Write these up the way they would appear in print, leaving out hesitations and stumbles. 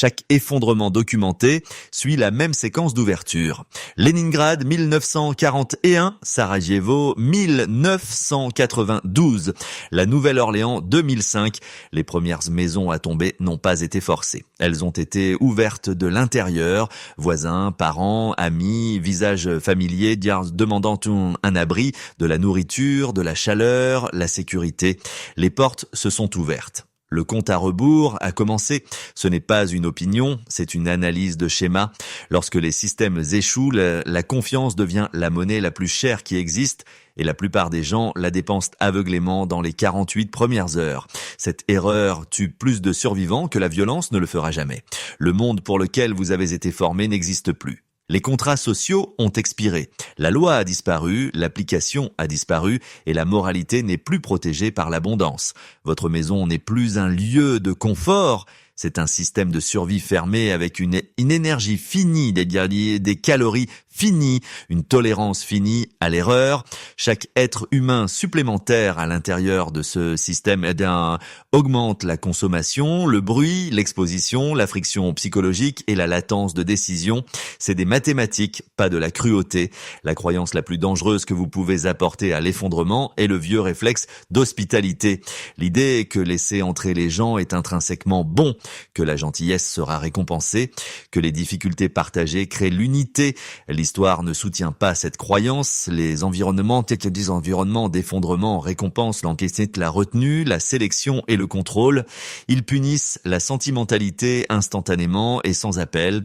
Chaque effondrement documenté suit la même séquence d'ouverture. Leningrad 1941, Sarajevo 1992, la Nouvelle-Orléans 2005. Les premières maisons à tomber n'ont pas été forcées. Elles ont été ouvertes de l'intérieur, voisins, parents, amis, visages familiers demandant un abri, de la nourriture, de la chaleur, la sécurité. Les portes se sont ouvertes. Le compte à rebours a commencé. Ce n'est pas une opinion, c'est une analyse de schéma. Lorsque les systèmes échouent, la confiance devient la monnaie la plus chère qui existe et la plupart des gens la dépensent aveuglément dans les 48 premières heures. Cette erreur tue plus de survivants que la violence ne le fera jamais. Le monde pour lequel vous avez été formé n'existe plus. Les contrats sociaux ont expiré, la loi a disparu, l'application a disparu et la moralité n'est plus protégée par l'abondance. Votre maison n'est plus un lieu de confort, c'est un système de survie fermé avec une énergie finie, des calories finies, une tolérance finie à l'erreur. Chaque être humain supplémentaire à l'intérieur de ce système augmente la consommation, le bruit, l'exposition, la friction psychologique et la latence de décision. C'est des mathématiques, pas de la cruauté. La croyance la plus dangereuse que vous pouvez apporter à l'effondrement est le vieux réflexe d'hospitalité. L'idée que laisser entrer les gens est intrinsèquement bon, que la gentillesse sera récompensée, que les difficultés partagées créent l'unité. L'histoire ne soutient pas cette croyance. Les environnements d'effondrement récompensent l'encaissé de la retenue, la sélection et le contrôle. Ils punissent la sentimentalité instantanément et sans appel.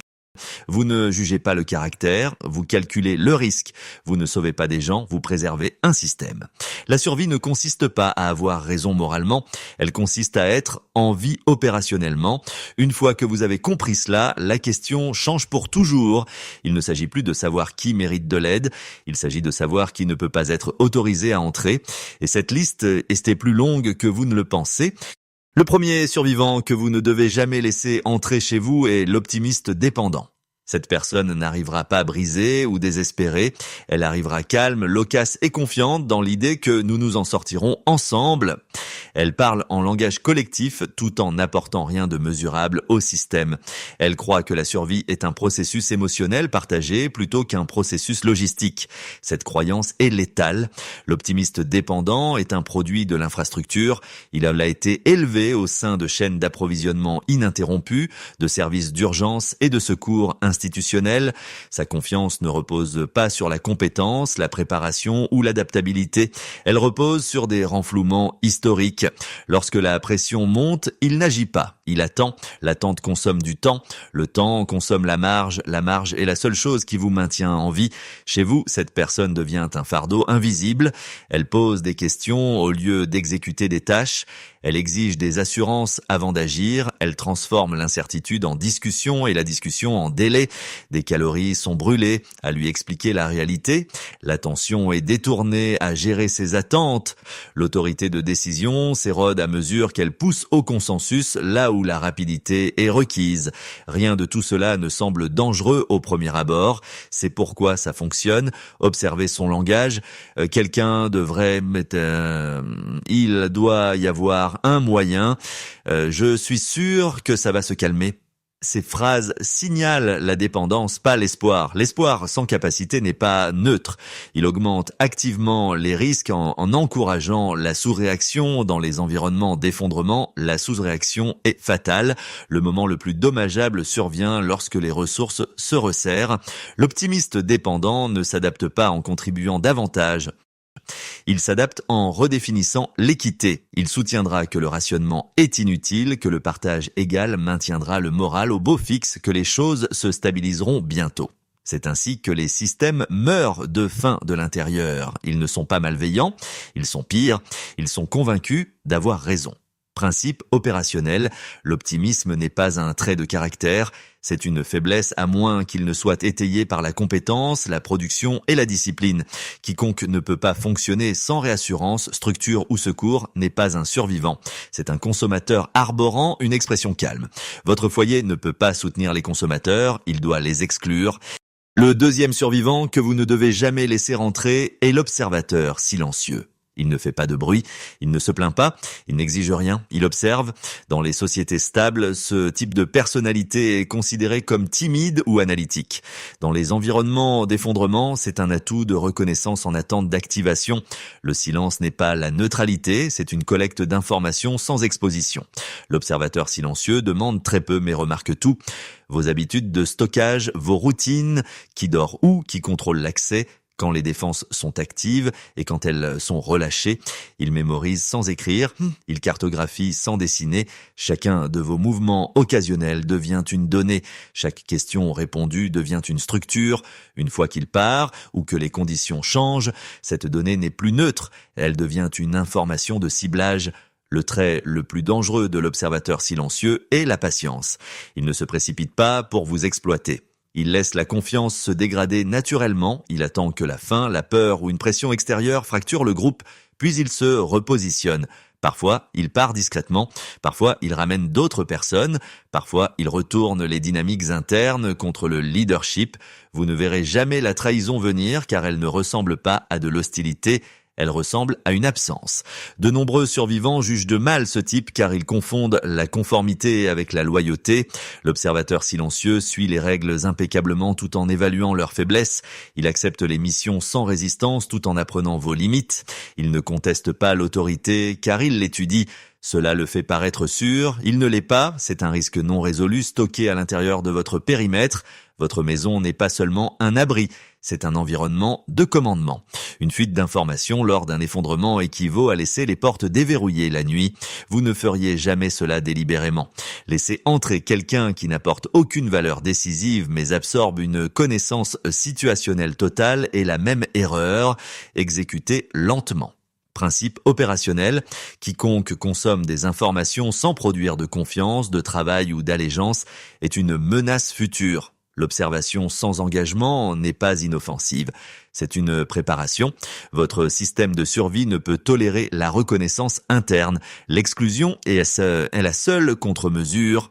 Vous ne jugez pas le caractère, vous calculez le risque. Vous ne sauvez pas des gens, vous préservez un système. La survie ne consiste pas à avoir raison moralement, elle consiste à être en vie opérationnellement. Une fois que vous avez compris cela, la question change pour toujours. Il ne s'agit plus de savoir qui mérite de l'aide, il s'agit de savoir qui ne peut pas être autorisé à entrer. Et cette liste est plus longue que vous ne le pensez. Le premier survivant que vous ne devez jamais laisser entrer chez vous est l'optimiste dépendant. Cette personne n'arrivera pas brisée ou désespérée, elle arrivera calme, loquace et confiante dans l'idée que nous nous en sortirons ensemble. Elle parle en langage collectif tout en n'apportant rien de mesurable au système. Elle croit que la survie est un processus émotionnel partagé plutôt qu'un processus logistique. Cette croyance est létale. L'optimiste dépendant est un produit de l'infrastructure. Il a été élevé au sein de chaînes d'approvisionnement ininterrompues, de services d'urgence et de secours institutionnels. Sa confiance ne repose pas sur la compétence, la préparation ou l'adaptabilité. Elle repose sur des renflouements historiques. Lorsque la pression monte, il n'agit pas. Il attend. L'attente consomme du temps. Le temps consomme la marge. La marge est la seule chose qui vous maintient en vie. Chez vous, cette personne devient un fardeau invisible. Elle pose des questions au lieu d'exécuter des tâches. Elle exige des assurances avant d'agir. Elle transforme l'incertitude en discussion et la discussion en délai. Des calories sont brûlées à lui expliquer la réalité. L'attention est détournée à gérer ses attentes. L'autorité de décision s'érode à mesure qu'elle pousse au consensus là où la rapidité est requise. Rien de tout cela ne semble dangereux au premier abord. C'est pourquoi ça fonctionne. Observez son langage. Il doit y avoir un moyen. Je suis sûr que ça va se calmer. Ces phrases signalent la dépendance, pas l'espoir. L'espoir sans capacité n'est pas neutre. Il augmente activement les risques en encourageant la sous-réaction dans les environnements d'effondrement. La sous-réaction est fatale. Le moment le plus dommageable survient lorsque les ressources se resserrent. L'optimiste dépendant ne s'adapte pas en contribuant davantage. Il s'adapte en redéfinissant l'équité. Il soutiendra que le rationnement est inutile, que le partage égal maintiendra le moral au beau fixe, que les choses se stabiliseront bientôt. C'est ainsi que les systèmes meurent de faim de l'intérieur. Ils ne sont pas malveillants, ils sont pires, ils sont convaincus d'avoir raison. Principe opérationnel, l'optimisme n'est pas un trait de caractère, c'est une faiblesse à moins qu'il ne soit étayé par la compétence, la production et la discipline. Quiconque ne peut pas fonctionner sans réassurance, structure ou secours n'est pas un survivant. C'est un consommateur arborant une expression calme. Votre foyer ne peut pas soutenir les consommateurs, il doit les exclure. Le deuxième survivant que vous ne devez jamais laisser rentrer est l'observateur silencieux. Il ne fait pas de bruit, il ne se plaint pas, il n'exige rien, il observe. Dans les sociétés stables, ce type de personnalité est considéré comme timide ou analytique. Dans les environnements d'effondrement, c'est un atout de reconnaissance en attente d'activation. Le silence n'est pas la neutralité, c'est une collecte d'informations sans exposition. L'observateur silencieux demande très peu mais remarque tout. Vos habitudes de stockage, vos routines, qui dort où, qui contrôle l'accès, quand les défenses sont actives et quand elles sont relâchées. Il mémorise sans écrire, il cartographie sans dessiner. Chacun de vos mouvements occasionnels devient une donnée. Chaque question répondue devient une structure. Une fois qu'il part ou que les conditions changent, cette donnée n'est plus neutre. Elle devient une information de ciblage. Le trait le plus dangereux de l'observateur silencieux est la patience. Il ne se précipite pas pour vous exploiter. Il laisse la confiance se dégrader naturellement, il attend que la faim, la peur ou une pression extérieure fracture le groupe, puis il se repositionne. Parfois, il part discrètement, parfois il ramène d'autres personnes, parfois il retourne les dynamiques internes contre le leadership. Vous ne verrez jamais la trahison venir car elle ne ressemble pas à de l'hostilité. Elle ressemble à une absence. De nombreux survivants jugent de mal ce type car ils confondent la conformité avec la loyauté. L'observateur silencieux suit les règles impeccablement tout en évaluant leurs faiblesses. Il accepte les missions sans résistance tout en apprenant vos limites. Il ne conteste pas l'autorité car il l'étudie. Cela le fait paraître sûr, il ne l'est pas, c'est un risque non résolu stocké à l'intérieur de votre périmètre. Votre maison n'est pas seulement un abri, c'est un environnement de commandement. Une fuite d'informations lors d'un effondrement équivaut à laisser les portes déverrouillées la nuit. Vous ne feriez jamais cela délibérément. Laisser entrer quelqu'un qui n'apporte aucune valeur décisive mais absorbe une connaissance situationnelle totale est la même erreur, exécutée lentement. Principe opérationnel, quiconque consomme des informations sans produire de confiance, de travail ou d'allégeance est une menace future. L'observation sans engagement n'est pas inoffensive. C'est une préparation. Votre système de survie ne peut tolérer la reconnaissance interne. L'exclusion est la seule contre-mesure.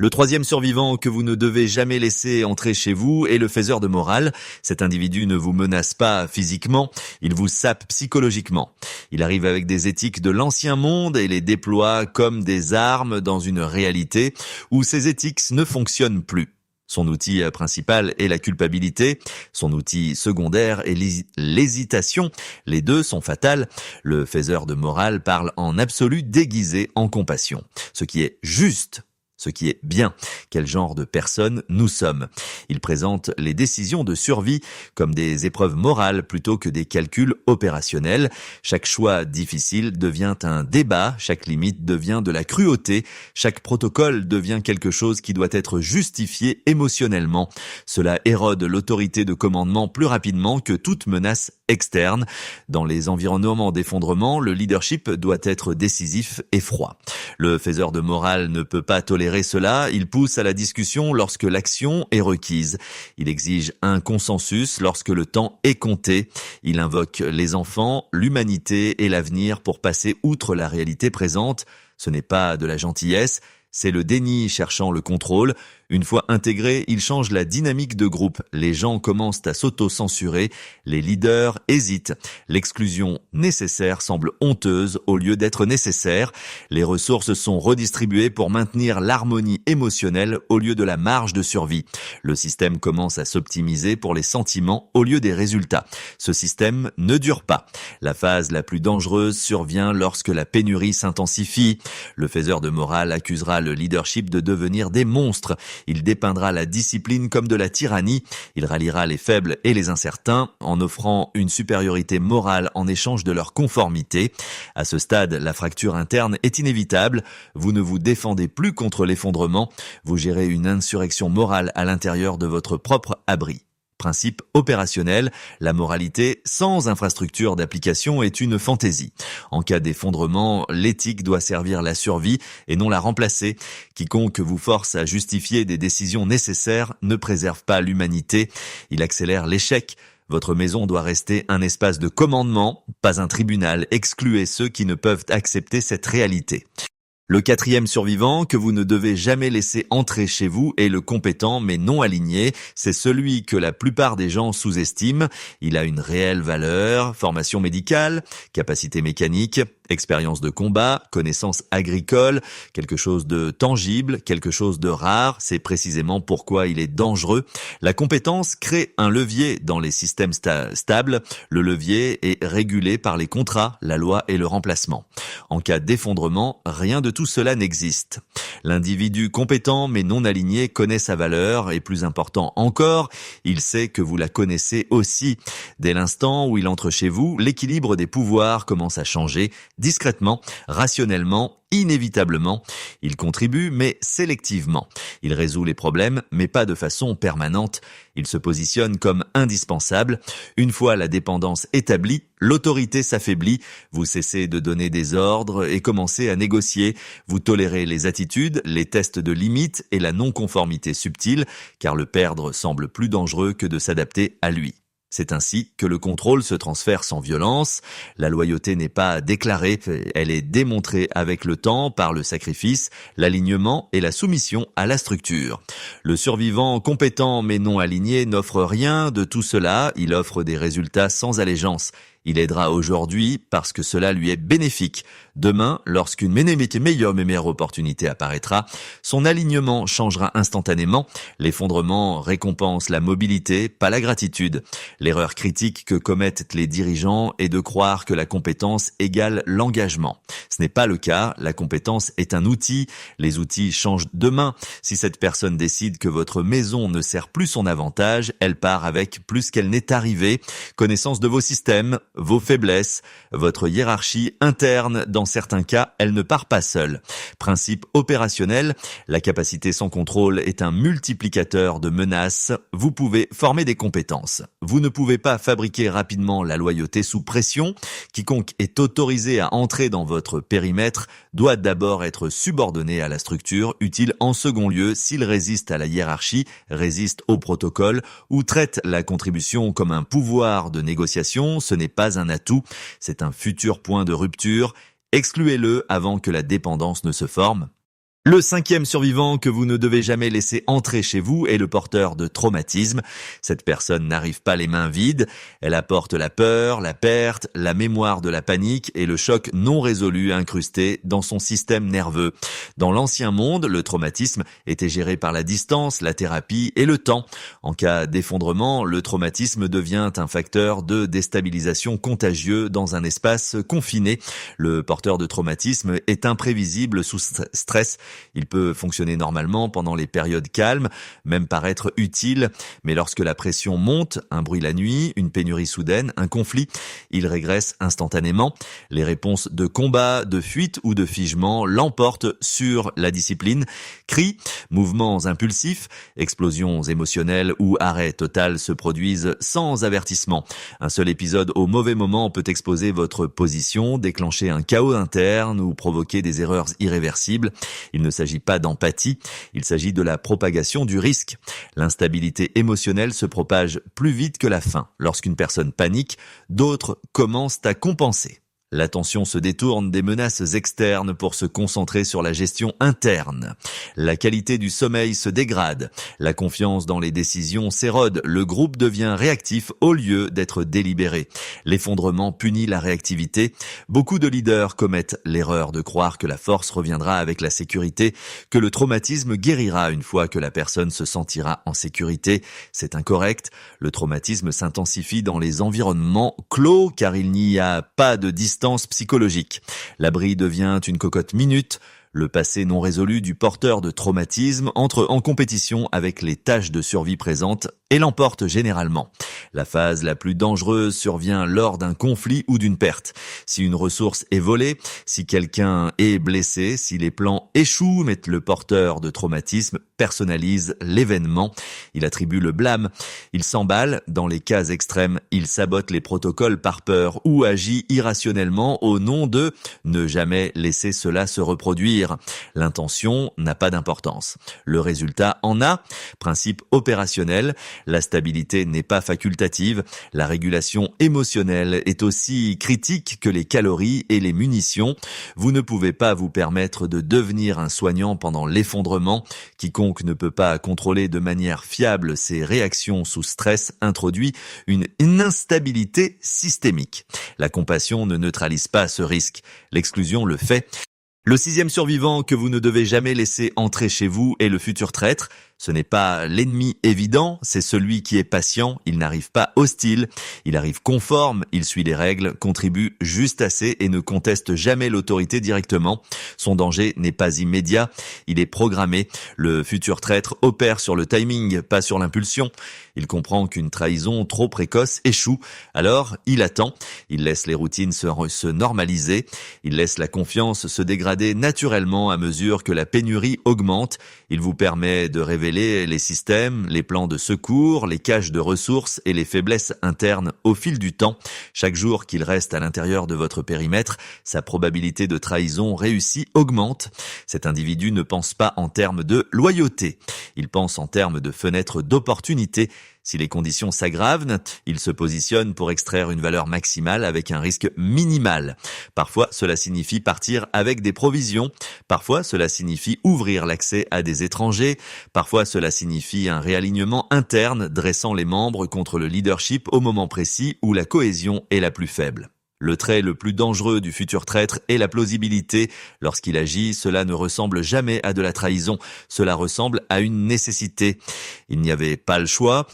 Le troisième survivant que vous ne devez jamais laisser entrer chez vous est le faiseur de morale. Cet individu ne vous menace pas physiquement, il vous sape psychologiquement. Il arrive avec des éthiques de l'ancien monde et les déploie comme des armes dans une réalité où ces éthiques ne fonctionnent plus. Son outil principal est la culpabilité, son outil secondaire est l'hésitation. Les deux sont fatales. Le faiseur de morale parle en absolu déguisé en compassion. Ce qui est juste, ce qui est bien, quel genre de personne nous sommes. Il présente les décisions de survie comme des épreuves morales plutôt que des calculs opérationnels. Chaque choix difficile devient un débat, chaque limite devient de la cruauté, chaque protocole devient quelque chose qui doit être justifié émotionnellement. Cela érode l'autorité de commandement plus rapidement que toute menace externe. Dans les environnements d'effondrement, le leadership doit être décisif et froid. Le faiseur de morale ne peut pas tolérer cela, il pousse à la discussion lorsque l'action est requise. Il exige un consensus lorsque le temps est compté. Il invoque les enfants, l'humanité et l'avenir pour passer outre la réalité présente. Ce n'est pas de la gentillesse, c'est le déni cherchant le contrôle. Une fois intégré, il change la dynamique de groupe. Les gens commencent à s'auto-censurer. Les leaders hésitent. L'exclusion nécessaire semble honteuse au lieu d'être nécessaire. Les ressources sont redistribuées pour maintenir l'harmonie émotionnelle au lieu de la marge de survie. Le système commence à s'optimiser pour les sentiments au lieu des résultats. Ce système ne dure pas. La phase la plus dangereuse survient lorsque la pénurie s'intensifie. Le faiseur de morale accusera le leadership de devenir des monstres. Il dépeindra la discipline comme de la tyrannie. Il ralliera les faibles et les incertains en offrant une supériorité morale en échange de leur conformité. À ce stade, la fracture interne est inévitable. Vous ne vous défendez plus contre l'effondrement. Vous gérez une insurrection morale à l'intérieur de votre propre abri. Principe opérationnel, la moralité sans infrastructure d'application est une fantaisie. En cas d'effondrement, l'éthique doit servir la survie et non la remplacer. Quiconque vous force à justifier des décisions nécessaires ne préserve pas l'humanité, il accélère l'échec. Votre maison doit rester un espace de commandement, pas un tribunal. Excluez ceux qui ne peuvent accepter cette réalité. Le quatrième survivant que vous ne devez jamais laisser entrer chez vous est le compétent mais non aligné. C'est celui que la plupart des gens sous-estiment. Il a une réelle valeur, formation médicale, capacité mécanique, expérience de combat, connaissances agricoles, quelque chose de tangible, quelque chose de rare. C'est précisément pourquoi il est dangereux. La compétence crée un levier dans les systèmes stables. Le levier est régulé par les contrats, la loi et le remplacement. En cas d'effondrement, rien de tout cela n'existe. L'individu compétent mais non aligné connaît sa valeur et plus important encore, il sait que vous la connaissez aussi. Dès l'instant où il entre chez vous, l'équilibre des pouvoirs commence à changer discrètement, rationnellement, inévitablement. Il contribue mais sélectivement. Il résout les problèmes mais pas de façon permanente. Il se positionne comme indispensable. Une fois la dépendance établie, l'autorité s'affaiblit. Vous cessez de donner des ordres et commencez à négocier. Vous tolérez les attitudes, les tests de limites et la non-conformité subtile, car le perdre semble plus dangereux que de s'adapter à lui. C'est ainsi que le contrôle se transfère sans violence. La loyauté n'est pas déclarée, elle est démontrée avec le temps par le sacrifice, l'alignement et la soumission à la structure. Le survivant compétent mais non aligné n'offre rien de tout cela, il offre des résultats sans allégeance. Il aidera aujourd'hui parce que cela lui est bénéfique. Demain, lorsqu'une meilleure opportunité apparaîtra, son alignement changera instantanément. L'effondrement récompense la mobilité, pas la gratitude. L'erreur critique que commettent les dirigeants est de croire que la compétence égale l'engagement. Ce n'est pas le cas, la compétence est un outil. Les outils changent demain. Si cette personne décide que votre maison ne sert plus son avantage, elle part avec plus qu'elle n'est arrivée. Connaissance de vos systèmes, vos faiblesses, votre hiérarchie interne. Dans certains cas, elle ne part pas seule. Principe opérationnel, la capacité sans contrôle est un multiplicateur de menaces. Vous pouvez former des compétences. Vous ne pouvez pas fabriquer rapidement la loyauté sous pression. Quiconque est autorisé à entrer dans votre périmètre doit d'abord être subordonné à la structure, utile en second lieu s'il résiste à la hiérarchie, résiste au protocole ou traite la contribution comme un pouvoir de négociation. Ce n'est pas un atout, c'est un futur point de rupture. Excluez-le avant que la dépendance ne se forme. Le cinquième survivant que vous ne devez jamais laisser entrer chez vous est le porteur de traumatisme. Cette personne n'arrive pas les mains vides. Elle apporte la peur, la perte, la mémoire de la panique et le choc non résolu incrusté dans son système nerveux. Dans l'ancien monde, le traumatisme était géré par la distance, la thérapie et le temps. En cas d'effondrement, le traumatisme devient un facteur de déstabilisation contagieux dans un espace confiné. Le porteur de traumatisme est imprévisible sous stress. Il peut fonctionner normalement pendant les périodes calmes, même paraître utile, mais lorsque la pression monte, un bruit la nuit, une pénurie soudaine, un conflit, il régresse instantanément. Les réponses de combat, de fuite ou de figement l'emportent sur la discipline. Cris, mouvements impulsifs, explosions émotionnelles ou arrêt total se produisent sans avertissement. Un seul épisode au mauvais moment peut exposer votre position, déclencher un chaos interne ou provoquer des erreurs irréversibles. Il ne s'agit pas d'empathie, il s'agit de la propagation du risque. L'instabilité émotionnelle se propage plus vite que la faim. Lorsqu'une personne panique, d'autres commencent à compenser. L'attention se détourne des menaces externes pour se concentrer sur la gestion interne. La qualité du sommeil se dégrade. La confiance dans les décisions s'érode. Le groupe devient réactif au lieu d'être délibéré. L'effondrement punit la réactivité. Beaucoup de leaders commettent l'erreur de croire que la force reviendra avec la sécurité, que le traumatisme guérira une fois que la personne se sentira en sécurité. C'est incorrect. Le traumatisme s'intensifie dans les environnements clos car il n'y a pas de distance psychologique. L'abri devient une cocotte minute. Le passé non résolu du porteur de traumatisme entre en compétition avec les tâches de survie présentes et l'emporte généralement. La phase la plus dangereuse survient lors d'un conflit ou d'une perte. Si une ressource est volée, si quelqu'un est blessé, si les plans échouent, mais le porteur de traumatisme personnalise l'événement. Il attribue le blâme. Il s'emballe. Dans les cas extrêmes, il sabote les protocoles par peur ou agit irrationnellement au nom de ne jamais laisser cela se reproduire. L'intention n'a pas d'importance. Le résultat en a. Principe opérationnel. La stabilité n'est pas facultative. La régulation émotionnelle est aussi critique que les calories et les munitions. Vous ne pouvez pas vous permettre de devenir un soignant pendant l'effondrement. Quiconque ne peut pas contrôler de manière fiable ses réactions sous stress introduit une instabilité systémique. La compassion ne neutralise pas ce risque. L'exclusion le fait. Le 6e survivant que vous ne devez jamais laisser entrer chez vous est le futur traître. Ce n'est pas l'ennemi évident, c'est celui qui est patient, il n'arrive pas hostile, il arrive conforme, il suit les règles, contribue juste assez et ne conteste jamais l'autorité directement. Son danger n'est pas immédiat, il est programmé. Le futur traître opère sur le timing, pas sur l'impulsion. Il comprend qu'une trahison trop précoce échoue, alors il attend, il laisse les routines se normaliser, il laisse la confiance se dégrader naturellement à mesure que la pénurie augmente, il vous permet de révéler les systèmes, les plans de secours, les caches de ressources et les faiblesses internes au fil du temps. Chaque jour qu'il reste à l'intérieur de votre périmètre, sa probabilité de trahison réussie augmente. Cet individu ne pense pas en termes de loyauté, il pense en termes de fenêtre d'opportunité. Si les conditions s'aggravent, il se positionne pour extraire une valeur maximale avec un risque minimal. Parfois, cela signifie partir avec des provisions. Parfois, cela signifie ouvrir l'accès à des étrangers. Parfois, cela signifie un réalignement interne dressant les membres contre le leadership au moment précis où la cohésion est la plus faible. Le trait le plus dangereux du futur traître est la plausibilité. Lorsqu'il agit, cela ne ressemble jamais à de la trahison. Cela ressemble à une nécessité. Il n'y avait pas le choix.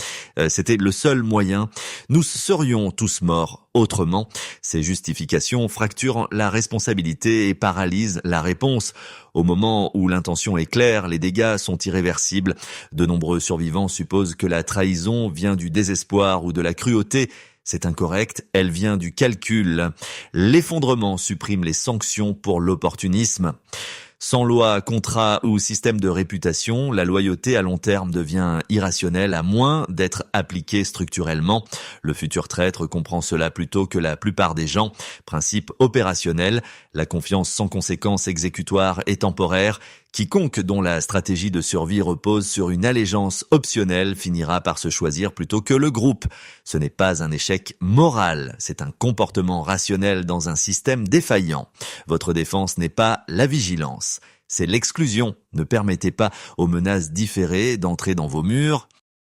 C'était le seul moyen. Nous serions tous morts autrement. Ces justifications fracturent la responsabilité et paralysent la réponse. Au moment où l'intention est claire, les dégâts sont irréversibles. De nombreux survivants supposent que la trahison vient du désespoir ou de la cruauté. C'est incorrect, elle vient du calcul. L'effondrement supprime les sanctions pour l'opportunisme. Sans loi, contrat ou système de réputation, la loyauté à long terme devient irrationnelle à moins d'être appliquée structurellement. Le futur traître comprend cela plutôt que la plupart des gens. Principe opérationnel, la confiance sans conséquence exécutoire est temporaire. Quiconque dont la stratégie de survie repose sur une allégeance optionnelle finira par se choisir plutôt que le groupe. Ce n'est pas un échec moral, c'est un comportement rationnel dans un système défaillant. Votre défense n'est pas la vigilance, c'est l'exclusion. Ne permettez pas aux menaces différées d'entrer dans vos murs.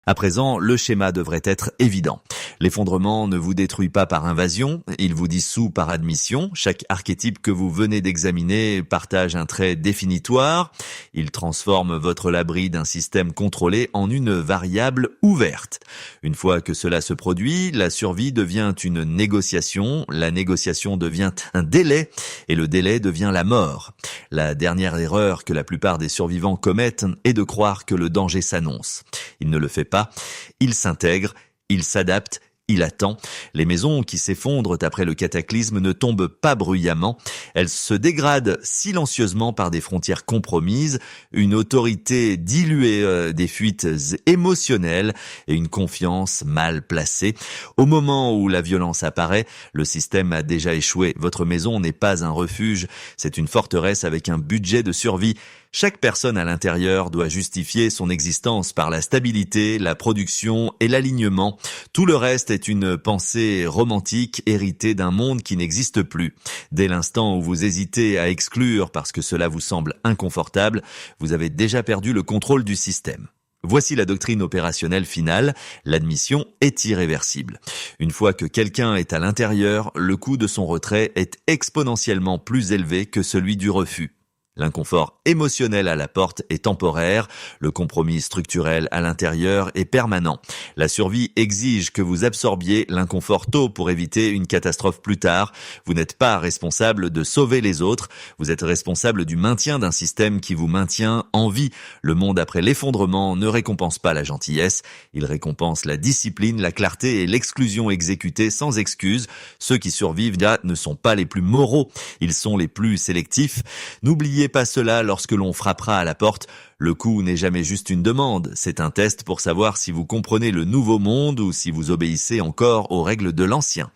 À présent, le schéma devrait être évident. L'effondrement ne vous détruit pas par invasion, il vous dissout par admission. Chaque archétype que vous venez d'examiner partage un trait définitoire. Il transforme votre labri d'un système contrôlé en une variable ouverte. Une fois que cela se produit, la survie devient une négociation, la négociation devient un délai et le délai devient la mort. La dernière erreur que la plupart des survivants commettent est de croire que le danger s'annonce. Il ne le fait pas, il s'intègre, il s'adapte, il attend. Les maisons qui s'effondrent après le cataclysme ne tombent pas bruyamment. Elles se dégradent silencieusement par des frontières compromises, une autorité diluée, des fuites émotionnelles et une confiance mal placée. Au moment où la violence apparaît, le système a déjà échoué. Votre maison n'est pas un refuge, c'est une forteresse avec un budget de survie. Chaque personne à l'intérieur doit justifier son existence par la stabilité, la production et l'alignement. Tout le reste est une pensée romantique héritée d'un monde qui n'existe plus. Dès l'instant où vous hésitez à exclure parce que cela vous semble inconfortable, vous avez déjà perdu le contrôle du système. Voici la doctrine opérationnelle finale, l'admission est irréversible. Une fois que quelqu'un est à l'intérieur, le coût de son retrait est exponentiellement plus élevé que celui du refus. L'inconfort émotionnel à la porte est temporaire, le compromis structurel à l'intérieur est permanent. La survie exige que vous absorbiez l'inconfort tôt pour éviter une catastrophe plus tard. Vous n'êtes pas responsable de sauver les autres, vous êtes responsable du maintien d'un système qui vous maintient en vie. Le monde après l'effondrement ne récompense pas la gentillesse, il récompense la discipline, la clarté et l'exclusion exécutée sans excuse. Ceux qui survivent là ne sont pas les plus moraux, ils sont les plus sélectifs. N'oubliez pas cela lorsque l'on frappera à la porte. Le coup n'est jamais juste une demande, c'est un test pour savoir si vous comprenez le nouveau monde ou si vous obéissez encore aux règles de l'ancien.